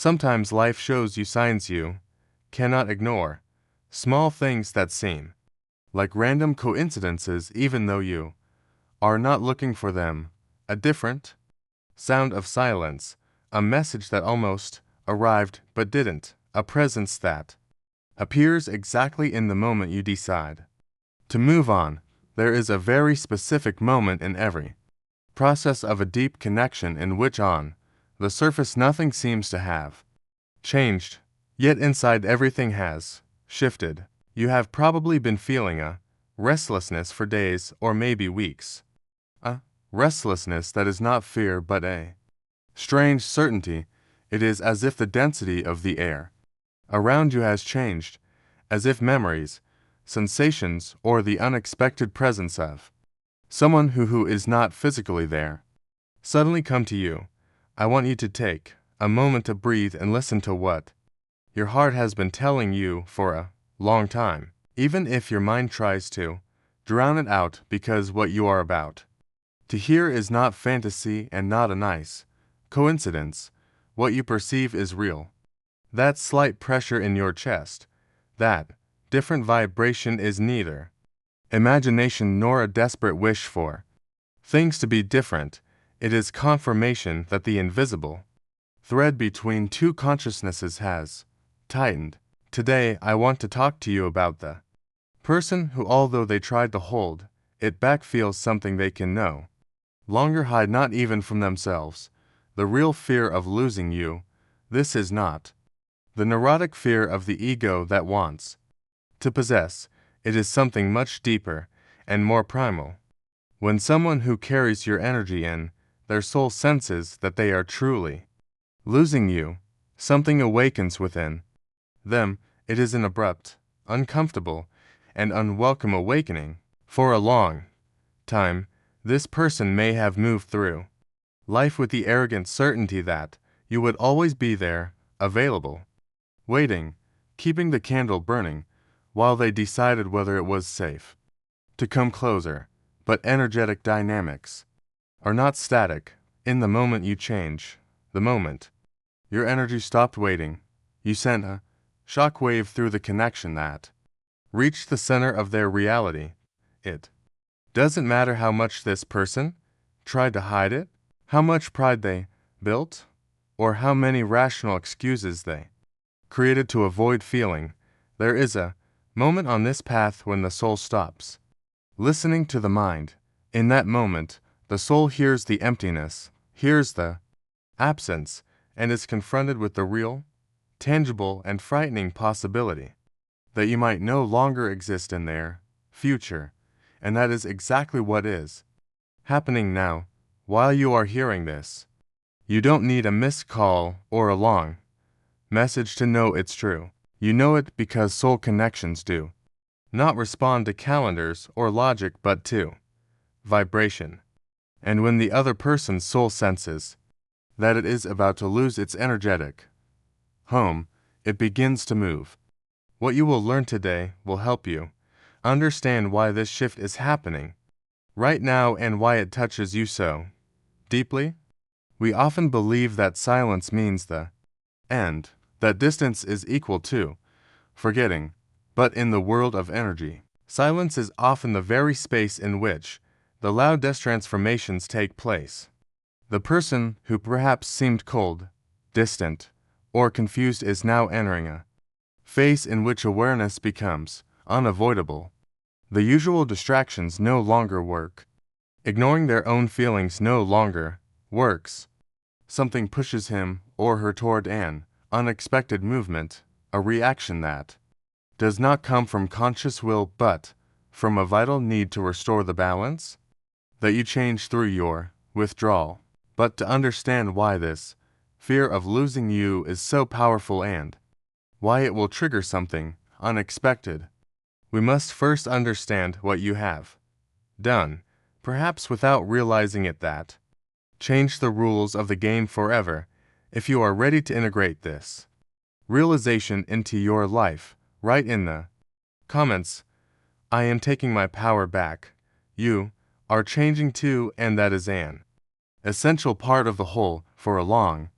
Sometimes life shows you signs you cannot ignore, small things that seem like random coincidences even though you are not looking for them, a different sound of silence, a message that almost arrived but didn't, a presence that appears exactly in the moment you decide to move on. There is a very specific moment in every process of a deep connection in which on the surface nothing seems to have changed, yet inside everything has shifted. You have probably been feeling a restlessness for days or maybe weeks. A restlessness that is not fear but a strange certainty. It is as if the density of the air around you has changed, as if memories, sensations, or the unexpected presence of someone who is not physically there suddenly come to you. I want you to take a moment to breathe and listen to what your heart has been telling you for a long time, even if your mind tries to drown it out, because what you are about to hear is not fantasy and not a nice coincidence. What you perceive is real. That slight pressure in your chest, that different vibration is neither imagination nor a desperate wish for things to be different. It is confirmation that the invisible thread between two consciousnesses has tightened. Today I want to talk to you about the person who, although they tried to hold it back, feels something they can no longer hide, not even from themselves. The real fear of losing you. This is not the neurotic fear of the ego that wants to possess. It is something much deeper and more primal. When someone who carries your energy in their soul senses that they are truly losing you, something awakens within them. It is an abrupt, uncomfortable, and unwelcome awakening. For a long time, this person may have moved through life with the arrogant certainty that you would always be there, available, waiting, keeping the candle burning, while they decided whether it was safe to come closer. But energetic dynamics are not static. In the moment you change, the moment your energy stopped waiting, you sent a shock wave through the connection that reached the center of their reality. It doesn't matter how much this person tried to hide it, how much pride they built, or how many rational excuses they created to avoid feeling. There is a moment on this path when the soul stops listening to the mind. In that moment, the soul hears the emptiness, hears the absence, and is confronted with the real, tangible, and frightening possibility that you might no longer exist in their future. And that is exactly what is happening now, while you are hearing this. You don't need a missed call or a long message to know it's true. You know it because soul connections do not respond to calendars or logic but to vibration. And when the other person's soul senses that it is about to lose its energetic home, it begins to move. What you will learn today will help you understand why this shift is happening right now and why it touches you so deeply. We often believe that silence means the end, that distance is equal to forgetting. But in the world of energy, silence is often the very space in which the loudest transformations take place. The person who perhaps seemed cold, distant, or confused is now entering a phase in which awareness becomes unavoidable. The usual distractions no longer work. Ignoring their own feelings no longer works. Something pushes him or her toward an unexpected movement, a reaction that does not come from conscious will but from a vital need to restore the balance that you change through your withdrawal. But to understand why this fear of losing you is so powerful and why it will trigger something unexpected, we must first understand what you have done, perhaps without realizing it, that change the rules of the game forever. If you are ready to integrate this realization into your life, write in the comments, "I am taking my power back." You are changing too, and that is an essential part of the whole. For a long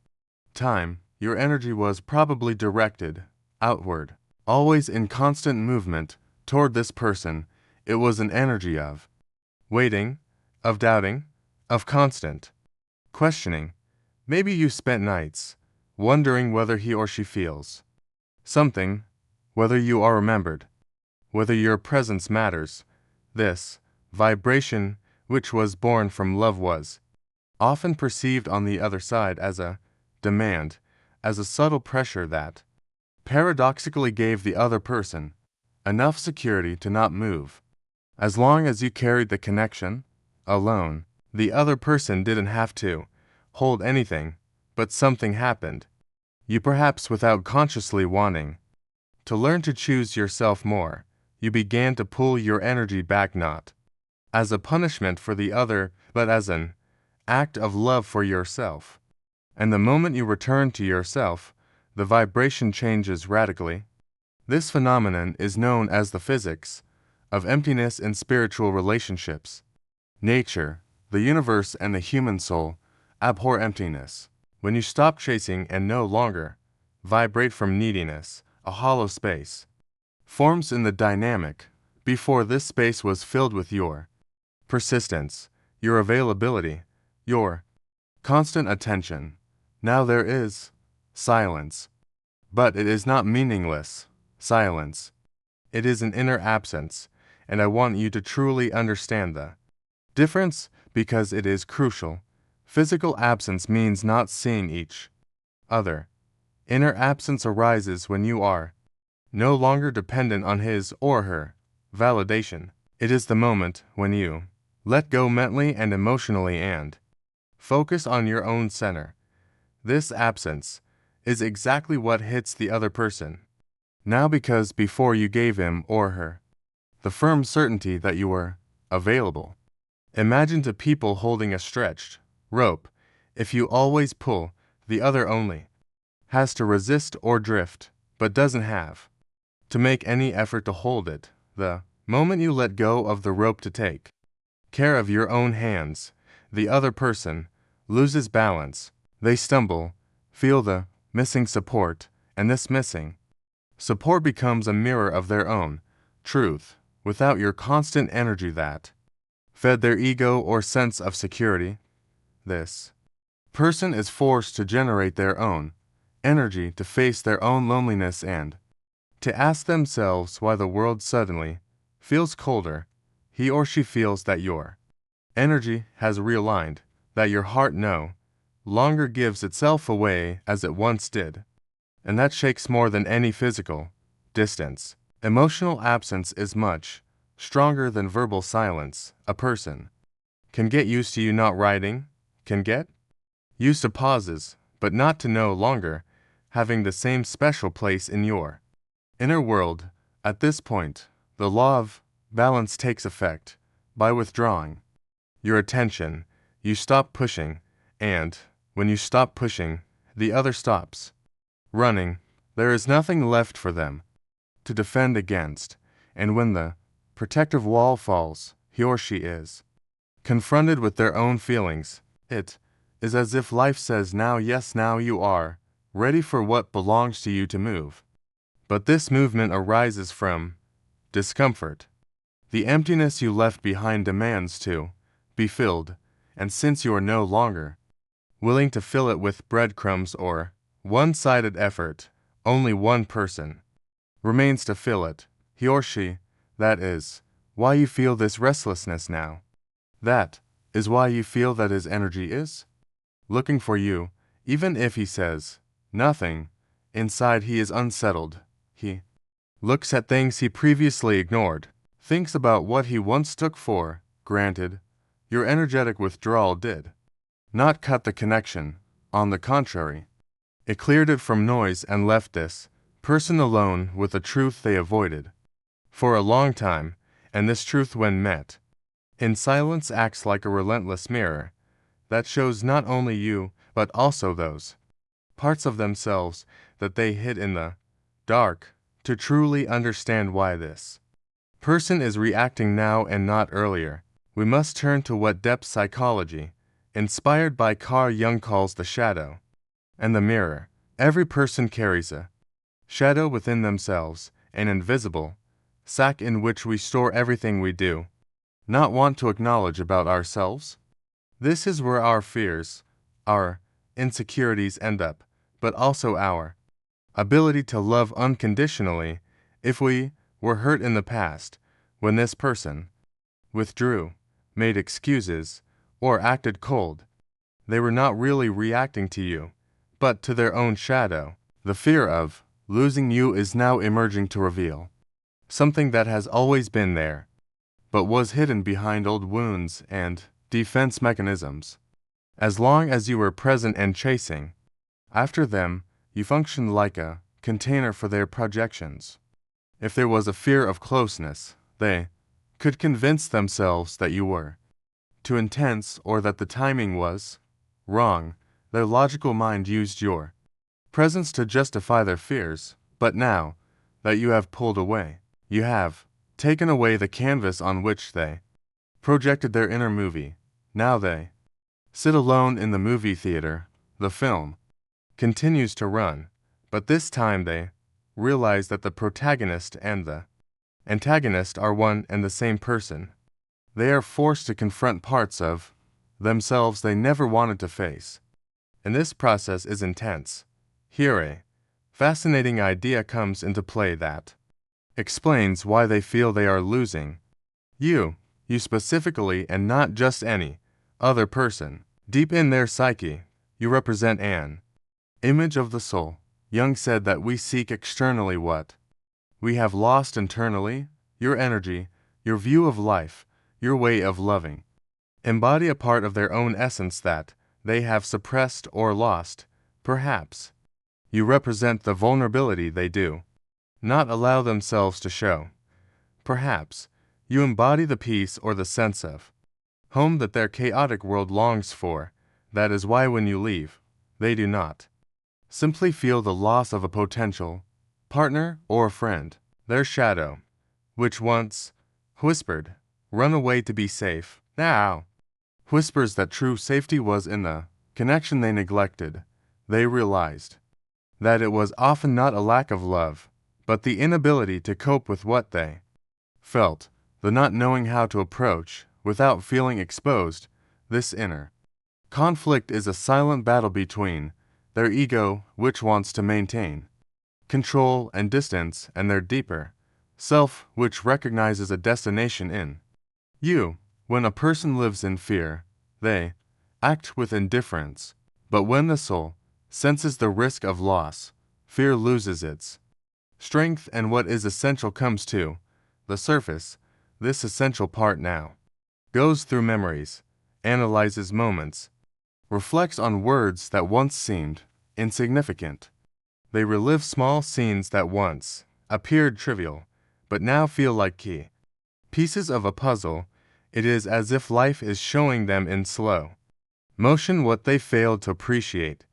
time, your energy was probably directed outward, always in constant movement toward this person. It was an energy of waiting, of doubting, of constant questioning. Maybe you spent nights wondering whether he or she feels something, whether you are remembered, whether your presence matters. This vibration, which was born from love, was often perceived on the other side as a demand, as a subtle pressure that paradoxically gave the other person enough security to not move. As long as you carried the connection alone, the other person didn't have to hold anything, but something happened. You, perhaps without consciously wanting to learn to choose yourself more, you began to pull your energy back, not as a punishment for the other, but as an act of love for yourself. And the moment you return to yourself, the vibration changes radically. This phenomenon is known as the physics of emptiness in spiritual relationships. Nature, the universe, and the human soul abhor emptiness. When you stop chasing and no longer vibrate from neediness, a hollow space forms in the dynamic. Before, this space was filled with your persistence, your availability, your constant attention. Now there is silence. But it is not meaningless silence. It is an inner absence, and I want you to truly understand the difference, because it is crucial. Physical absence means not seeing each other. Inner absence arises when you are no longer dependent on his or her validation. It is the moment when you let go mentally and emotionally and focus on your own center. This absence is exactly what hits the other person now, because before you gave him or her the firm certainty that you were available. Imagine two people holding a stretched rope. If you always pull, the other only has to resist or drift, but doesn't have to make any effort to hold it. The moment you let go of the rope to take care of your own hands, the other person loses balance. They stumble, feel the missing support, and this missing support becomes a mirror of their own truth. Without your constant energy that fed their ego or sense of security, this person is forced to generate their own energy to face their own loneliness and to ask themselves why the world suddenly feels colder. He or she feels that your energy has realigned, that your heart no longer gives itself away as it once did, and that shakes more than any physical distance. Emotional absence is much stronger than verbal silence. A person can get used to you not writing, can get used to pauses, but not to no longer having the same special place in your inner world. At this point, the law of balance takes effect. By withdrawing your attention, you stop pushing, and when you stop pushing, the other stops running. There is nothing left for them to defend against, and when the protective wall falls, he or she is confronted with their own feelings. It is as if life says, now, yes, now you are ready for what belongs to you to move. But this movement arises from discomfort. The emptiness you left behind demands to be filled, and since you are no longer willing to fill it with breadcrumbs or one-sided effort, only one person remains to fill it, he or she. That is why you feel this restlessness now. That is why you feel that his energy is looking for you, even if he says nothing. Inside he is unsettled. He looks at things he previously ignored, thinks about what he once took for granted. Your energetic withdrawal did not cut the connection. On the contrary, it cleared it from noise and left this person alone with a truth they avoided for a long time, and this truth, when met in silence, acts like a relentless mirror that shows not only you, but also those parts of themselves that they hid in the dark. To truly understand why this person is reacting now and not earlier, we must turn to what depth psychology, inspired by Carl Jung, calls the shadow and the mirror. Every person carries a shadow within themselves, an invisible sack in which we store everything we do not want to acknowledge about ourselves. This is where our fears, our insecurities end up, but also our ability to love unconditionally. If we were hurt in the past, when this person withdrew, made excuses, or acted cold, they were not really reacting to you, but to their own shadow. The fear of losing you is now emerging to reveal something that has always been there, but was hidden behind old wounds and defense mechanisms. As long as you were present and chasing after them, you functioned like a container for their projections. If there was a fear of closeness, they could convince themselves that you were too intense or that the timing was wrong. Their logical mind used your presence to justify their fears, but now that you have pulled away, you have taken away the canvas on which they projected their inner movie. Now they sit alone in the movie theater. The film continues to run, but this time they realize that the protagonist and the antagonist are one and the same person. They are forced to confront parts of themselves they never wanted to face. And this process is intense. Here a fascinating idea comes into play that explains why they feel they are losing you specifically, and not just any other person. Deep in their psyche, you represent an image of the soul. Jung said that we seek externally what we have lost internally. Your energy, your view of life, your way of loving embody a part of their own essence that they have suppressed or lost. Perhaps you represent the vulnerability they do not allow themselves to show. Perhaps you embody the peace or the sense of home that their chaotic world longs for. That is why when you leave, they do not simply feel the loss of a potential partner or friend. Their shadow, which once whispered, "Run away to be safe," now whispers that true safety was in the connection they neglected. They realized that it was often not a lack of love, but the inability to cope with what they felt, the not knowing how to approach without feeling exposed. This inner conflict is a silent battle between their ego, which wants to maintain control and distance, and their deeper self, which recognizes a destination in you. When a person lives in fear, they act with indifference. But when the soul senses the risk of loss, fear loses its strength, and what is essential comes to the surface. This essential part now goes through memories, analyzes moments, reflects on words that once seemed insignificant. They relive small scenes that once appeared trivial, but now feel like key pieces of a puzzle. It is as if life is showing them in slow motion what they failed to appreciate.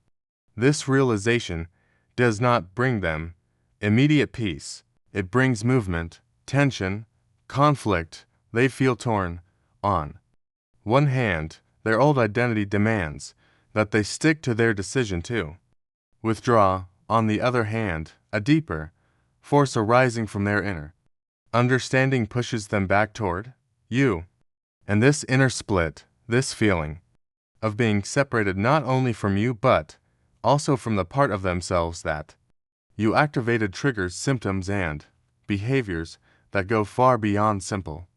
This realization does not bring them immediate peace. It brings movement, tension, conflict. They feel torn. On one hand, their old identity demands that they stick to their decision to withdraw. On the other hand, a deeper force arising from their inner understanding pushes them back toward you. And this inner split, this feeling of being separated not only from you but also from the part of themselves that you activated, triggers symptoms and behaviors that go far beyond simple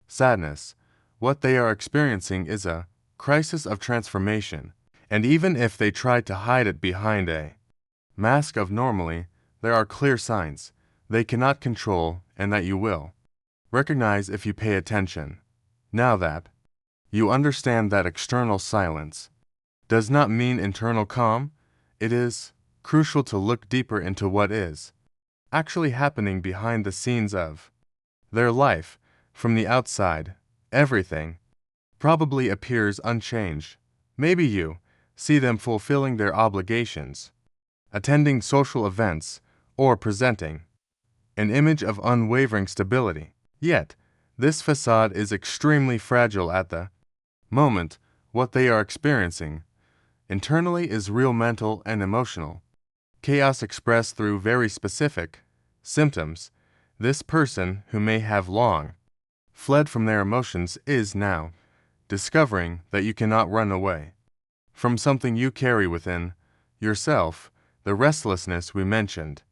sadness. What they are experiencing is a crisis of transformation, and even if they try to hide it behind a mask of normally, there are clear signs they cannot control and that you will recognize if you pay attention. Now that you understand that external silence does not mean internal calm, it is crucial to look deeper into what is actually happening behind the scenes of their life. From the outside, everything probably appears unchanged. Maybe you see them fulfilling their obligations, attending social events, or presenting an image of unwavering stability. Yet, this facade is extremely fragile at the moment. What they are experiencing internally is real mental and emotional chaos expressed through very specific symptoms. This person who may have long fled from their emotions is now discovering that you cannot run away from something you carry within yourself. The restlessness we mentioned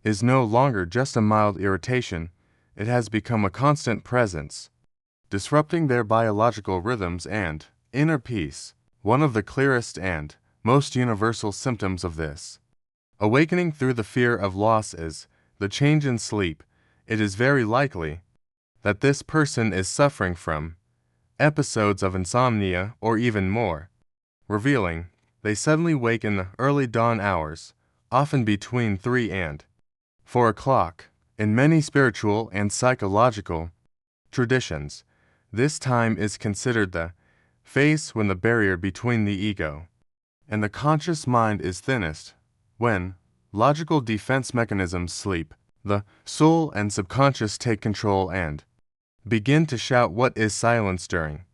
is no longer just a mild irritation, it has become a constant presence, disrupting their biological rhythms and inner peace. One of the clearest and most universal symptoms of this awakening through the fear of loss is the change in sleep. It is very likely that this person is suffering from episodes of insomnia or even more revealing. They suddenly wake in the early dawn hours, often between 3 and 4 o'clock. In many spiritual and psychological traditions, this time is considered the phase when the barrier between the ego and the conscious mind is thinnest. When logical defense mechanisms sleep, the soul and subconscious take control and begin to shout what is silenced during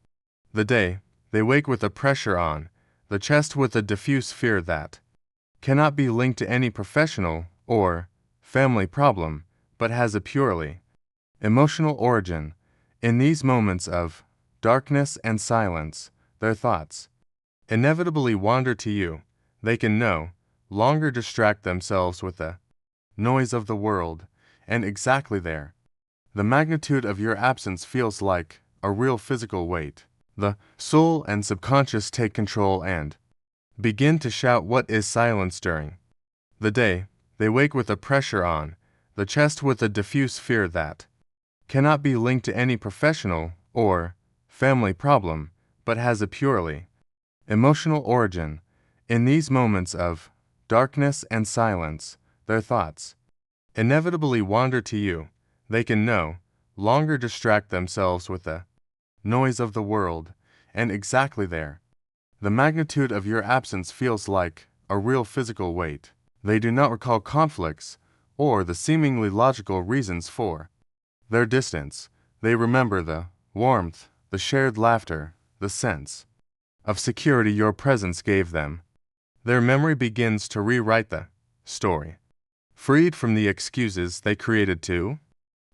the day. They wake with a pressure on the chest with a diffuse fear that cannot be linked to any professional or family problem, but has a purely emotional origin. In these moments of darkness and silence, their thoughts inevitably wander to you. They can no longer distract themselves with the noise of the world, and exactly there, the magnitude of your absence feels like a real physical weight. The soul and subconscious take control and begin to shout what is silenced during the day. They wake with a pressure on the chest with a diffuse fear that cannot be linked to any professional or family problem, but has a purely emotional origin. In these moments of darkness and silence, their thoughts inevitably wander to you. They can no longer distract themselves with the noise of the world, and exactly there, the magnitude of your absence feels like a real physical weight. They do not recall conflicts or the seemingly logical reasons for their distance. They remember the warmth, the shared laughter, the sense of security your presence gave them. Their memory begins to rewrite the story, freed from the excuses they created to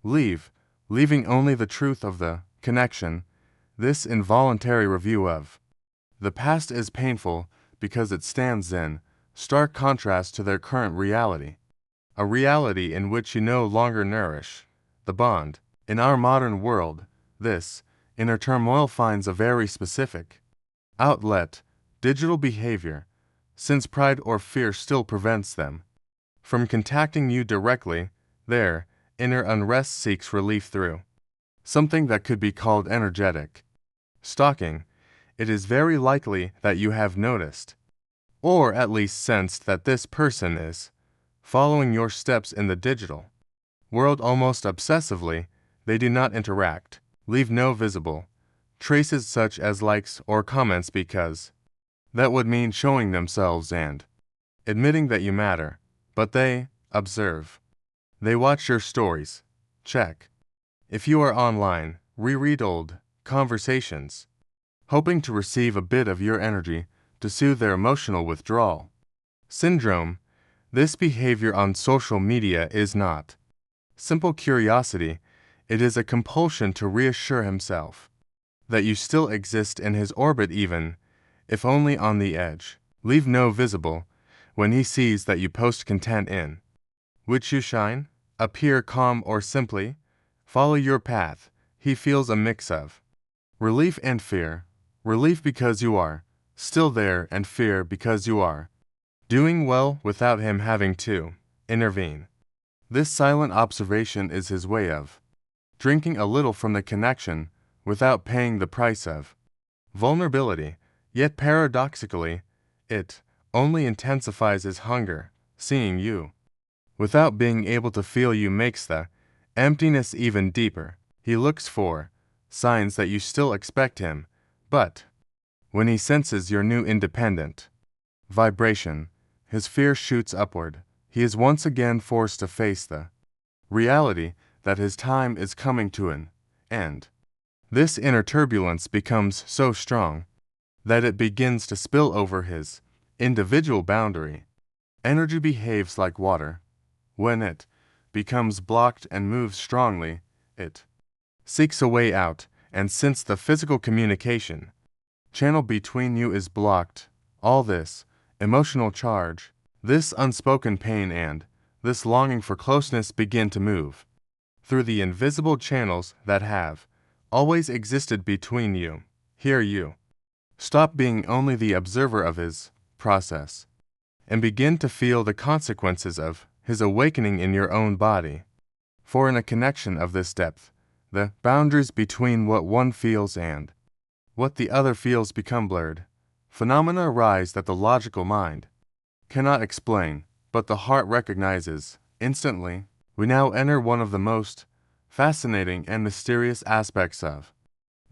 leave, leaving only the truth of the connection. This involuntary review of the past is painful because it stands in stark contrast to their current reality, a reality in which you no longer nourish the bond. In our modern world, this inner turmoil finds a very specific outlet: digital behavior, since pride or fear still prevents them from contacting you directly. Their inner unrest seeks relief through something that could be called energetic stalking. It is very likely that you have noticed, or at least sensed, that this person is following your steps in the digital world almost obsessively. They do not interact, leave no visible traces such as likes or comments, because that would mean showing themselves and admitting that you matter. But they observe. They watch your stories, check if you are online, reread old conversations, hoping to receive a bit of your energy to soothe their emotional withdrawal syndrome. This behavior on social media is not simple curiosity, it is a compulsion to reassure himself that you still exist in his orbit, even if only on the edge. Leave no visible when he sees that you post content in which you shine, appear calm, or simply follow your path. He feels a mix of relief and fear. Relief because you are still there, and fear because you are doing well without him having to intervene. This silent observation is his way of drinking a little from the connection without paying the price of vulnerability. Yet paradoxically, it only intensifies his hunger. Seeing you without being able to feel you makes the emptiness even deeper. He looks for signs that you still expect him, but when he senses your new independent vibration, his fear shoots upward. He is once again forced to face the reality that his time is coming to an end. This inner turbulence becomes so strong that it begins to spill over his individual boundary Energy behaves like water. When it becomes blocked and moves strongly, it seeks a way out, and since the physical communication channel between you is blocked, all this emotional charge, this unspoken pain and this longing for closeness begin to move through the invisible channels that have always existed between you. Here you stop being only the observer of his process and begin to feel the consequences of his awakening in your own body. For in a connection of this depth, the boundaries between what one feels and what the other feels become blurred. Phenomena arise that the logical mind cannot explain, but the heart recognizes. Instantly, we now enter one of the most fascinating and mysterious aspects of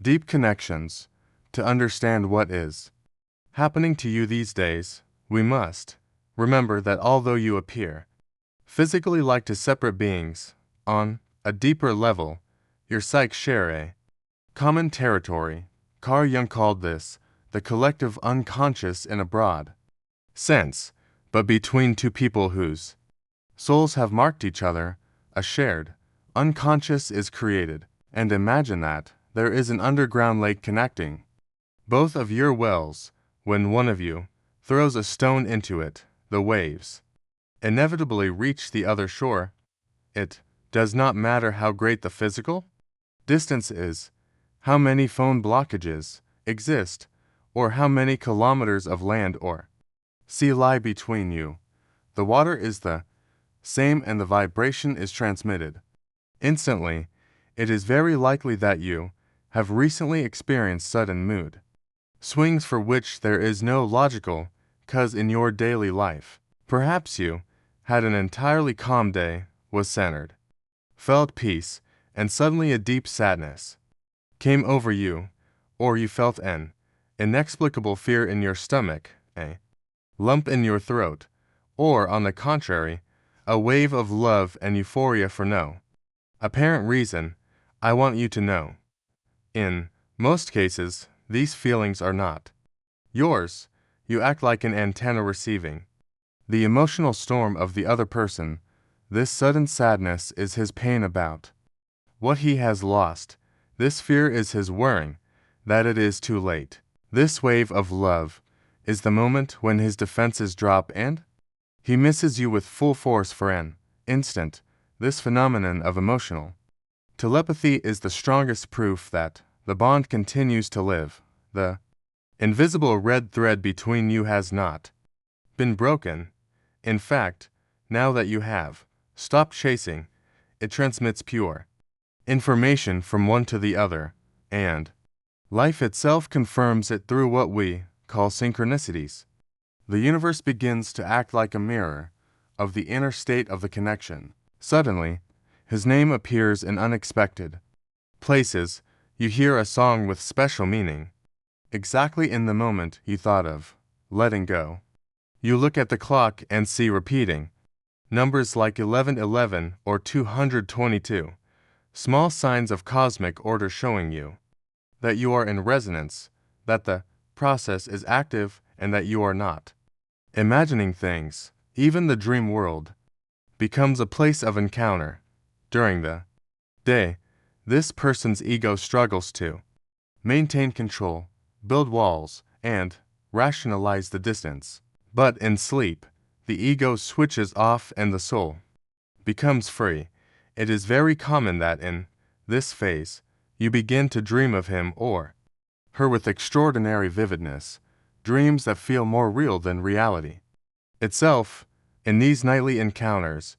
deep connections. To understand what is happening to you these days, we must remember that although you appear physically like two separate beings, on a deeper level, your psyche share a common territory. Carl Jung called this the collective unconscious in a broad sense, but between two people whose souls have marked each other, a shared unconscious is created. And imagine that there is an underground lake connecting both of your wells. When one of you throws a stone into it, the waves inevitably reach the other shore. It does not matter how great the physical distance is, how many phone blockages exist, or how many kilometers of land or sea lie between you. The water is the same and the vibration is transmitted instantly. It is very likely that you have recently experienced sudden mood swings for which there is no logical cause in your daily life. Perhaps you had an entirely calm day, was centered, felt peace, and suddenly a deep sadness came over you, or you felt an inexplicable fear in your stomach, a lump in your throat, or, on the contrary, a wave of love and euphoria for no apparent reason. I want you to know, in most cases, these feelings are not yours. You act like an antenna receiving the emotional storm of the other person. This sudden sadness is his pain about what he has lost. This fear is his worrying that it is too late. This wave of love is the moment when his defenses drop and he misses you with full force for an instant. This phenomenon of emotional telepathy is the strongest proof that the bond continues to live. The invisible red thread between you has not been broken. In fact, now that you have stopped chasing, it transmits pure information from one to the other, and life itself confirms it through what we call synchronicities. The universe begins to act like a mirror of the inner state of the connection. Suddenly, his name appears in unexpected places. You hear a song with special meaning, exactly in the moment you thought of letting go. You look at the clock and see repeating numbers like 1111 or 222, small signs of cosmic order showing you that you are in resonance, that the process is active, and that you are not imagining things. Even the dream world becomes a place of encounter. During the day, this person's ego struggles to maintain control, build walls, and rationalize the distance. But in sleep, the ego switches off and the soul becomes free. It is very common that in this phase, you begin to dream of him or her with extraordinary vividness, dreams that feel more real than reality itself. In these nightly encounters,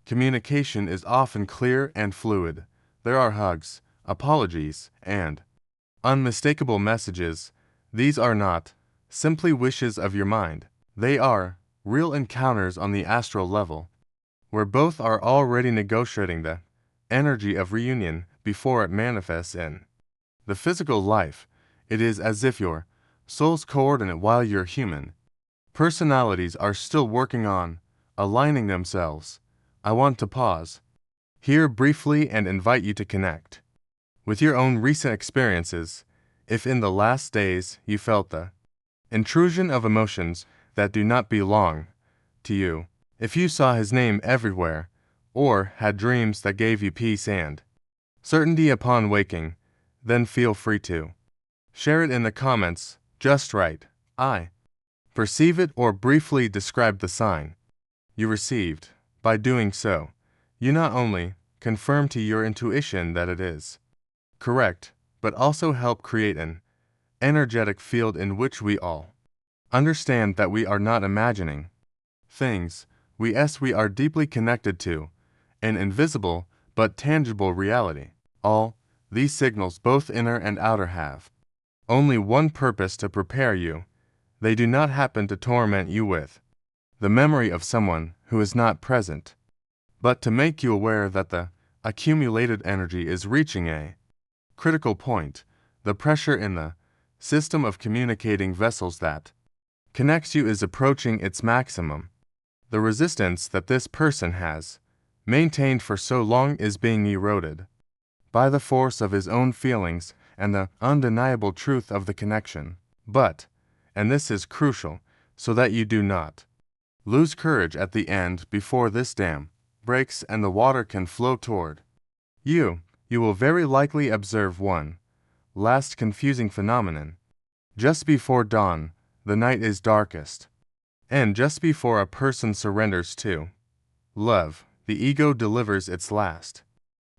communication is often clear and fluid. There are hugs, apologies, and unmistakable messages. These are not simply wishes of your mind. They are real encounters on the astral level, where both are already negotiating the energy of reunion before it manifests in the physical life. It is as if your souls coordinate while your human personalities are still working on aligning themselves. I want to pause here briefly and invite you to connect with your own recent experiences. If in the last days you felt the intrusion of emotions that do not belong to you. If you saw his name everywhere, or had dreams that gave you peace and certainty upon waking, then feel free to share it in the comments. Just write, "I perceive it," or briefly describe the sign you received. By doing so, you not only confirm to your intuition that it is correct, but also help create an energetic field in which we all understand that we are not imagining things. We are deeply connected to an invisible but tangible reality. All these signals, both inner and outer, have only one purpose: to prepare you. They do not happen to torment you with the memory of someone who is not present, but to make you aware that the accumulated energy is reaching a critical point. The pressure in the system of communicating vessels that connects you is approaching its maximum. The resistance that this person has maintained for so long is being eroded by the force of his own feelings and the undeniable truth of the connection. But, and this is crucial, so that you do not lose courage at the end before this dam breaks and the water can flow toward you, you will very likely observe one last confusing phenomenon. Just before dawn, the night is darkest, and just before a person surrenders to love, the ego delivers its last,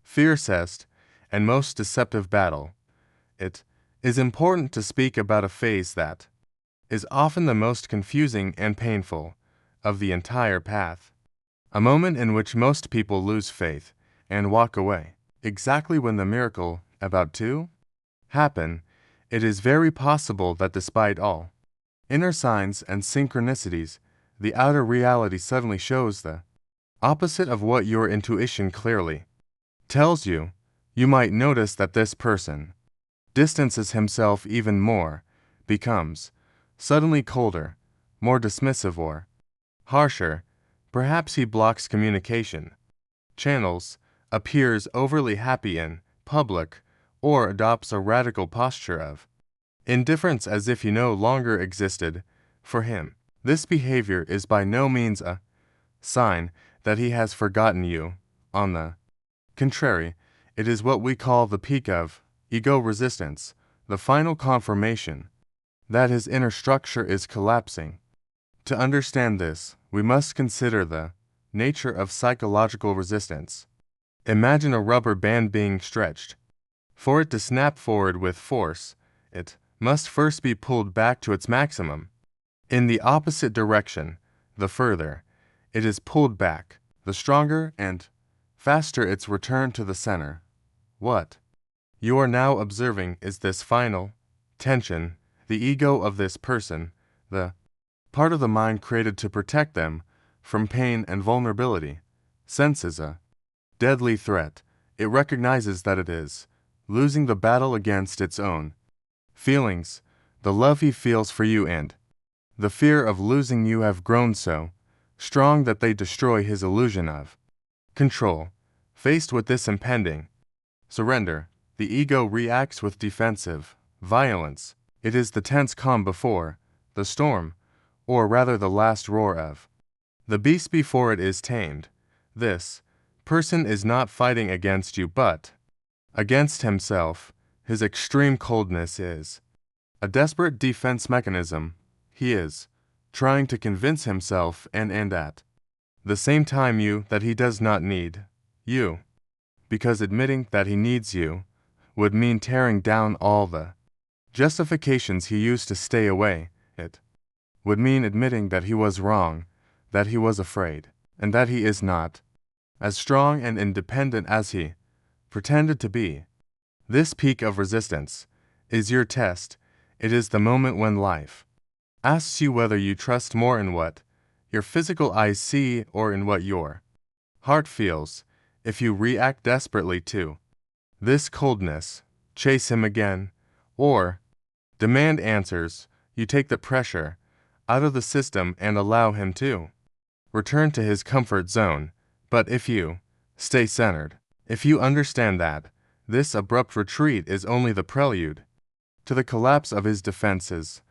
fiercest, and most deceptive battle. It is important to speak about a phase that is often the most confusing and painful of the entire path. A moment in which most people lose faith and walk away. Exactly when the miracle about to happen, it is very possible that despite all inner signs and synchronicities, the outer reality suddenly shows the opposite of what your intuition clearly tells you. You might notice that this person distances himself even more, becomes suddenly colder, more dismissive, or harsher. Perhaps he blocks communication channels, appears overly happy in public, or adopts a radical posture of indifference as if you no longer existed for him. This behavior is by no means a sign that he has forgotten you. On the contrary, it is what we call the peak of ego resistance, the final confirmation that his inner structure is collapsing. To understand this, we must consider the nature of psychological resistance. Imagine a rubber band being stretched. For it to snap forward with force, it must first be pulled back to its maximum. In the opposite direction, the further it is pulled back, the stronger and faster its return to the center. What you are now observing is this final tension. The ego of this person, the part of the mind created to protect them from pain and vulnerability, senses a deadly threat. It recognizes that it is losing the battle against its own feelings. The love he feels for you and the fear of losing you have grown so strong that they destroy his illusion of control. Faced with this impending surrender, the ego reacts with defensive violence. It is the tense calm before the storm, or rather the last roar of the beast before it is tamed. This person is not fighting against you but against himself. His extreme coldness is a desperate defense mechanism. He is trying to convince himself and at the same time you that he does not need you, because admitting that he needs you would mean tearing down all the justifications he used to stay away. It would mean admitting that he was wrong, that he was afraid, and that he is not as strong and independent as he pretended to be. This peak of resistance is your test. It is the moment when life asks you whether you trust more in what your physical eyes see or in what your heart feels. If you react desperately to this coldness, chase him again, or demand answers, you take the pressure out of the system and allow him to return to his comfort zone. But if you stay centered, if you understand that this abrupt retreat is only the prelude to the collapse of his defenses,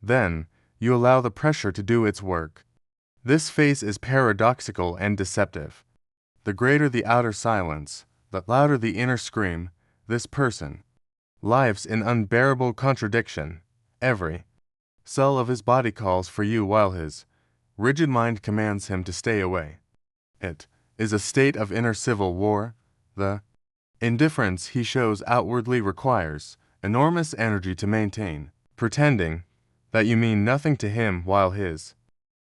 then you allow the pressure to do its work. This phase is paradoxical and deceptive. The greater the outer silence, the louder the inner scream. This person lives in unbearable contradiction. Every cell of his body calls for you while his rigid mind commands him to stay away. It is a state of inner civil war. The indifference he shows outwardly requires enormous energy to maintain, pretending that you mean nothing to him while his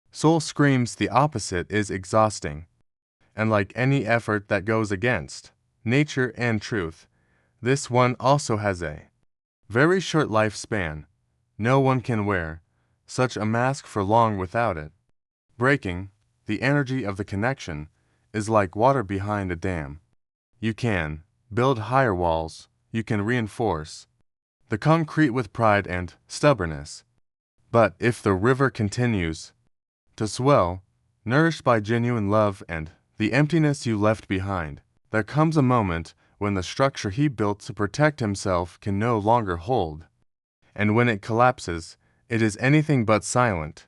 soul screams the opposite is exhausting. And like any effort that goes against nature and truth, this one also has a very short lifespan. No one can wear such a mask for long without it breaking. The energy of the connection is like water behind a dam. You can build higher walls, you can reinforce the concrete with pride and stubbornness. But if the river continues to swell, nourished by genuine love and the emptiness you left behind, there comes a moment when the structure he built to protect himself can no longer hold. And when it collapses, it is anything but silent.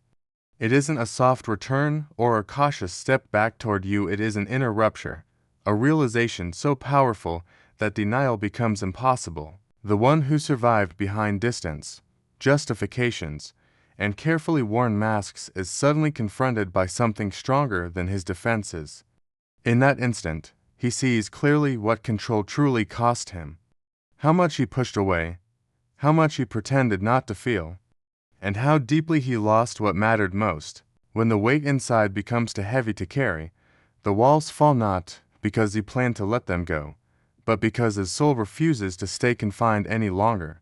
It isn't a soft return or a cautious step back toward you, it is an inner rupture, a realization so powerful that denial becomes impossible. The one who survived behind distance, justifications, and carefully worn masks is suddenly confronted by something stronger than his defenses. In that instant, he sees clearly what control truly cost him. How much he pushed away, how much he pretended not to feel, and how deeply he lost what mattered most. When the weight inside becomes too heavy to carry, the walls fall not because he planned to let them go, but because his soul refuses to stay confined any longer.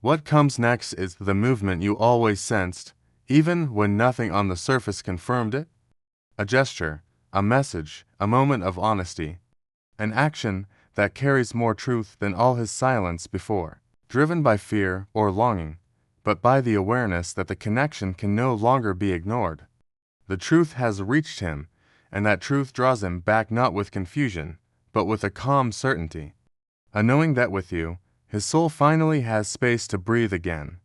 What comes next is the movement you always sensed, even when nothing on the surface confirmed it. A gesture, a message, a moment of honesty, an action that carries more truth than all his silence before, driven by fear or longing, but by the awareness that the connection can no longer be ignored. The truth has reached him, and that truth draws him back not with confusion, but with a calm certainty, a knowing that with you, his soul finally has space to breathe again.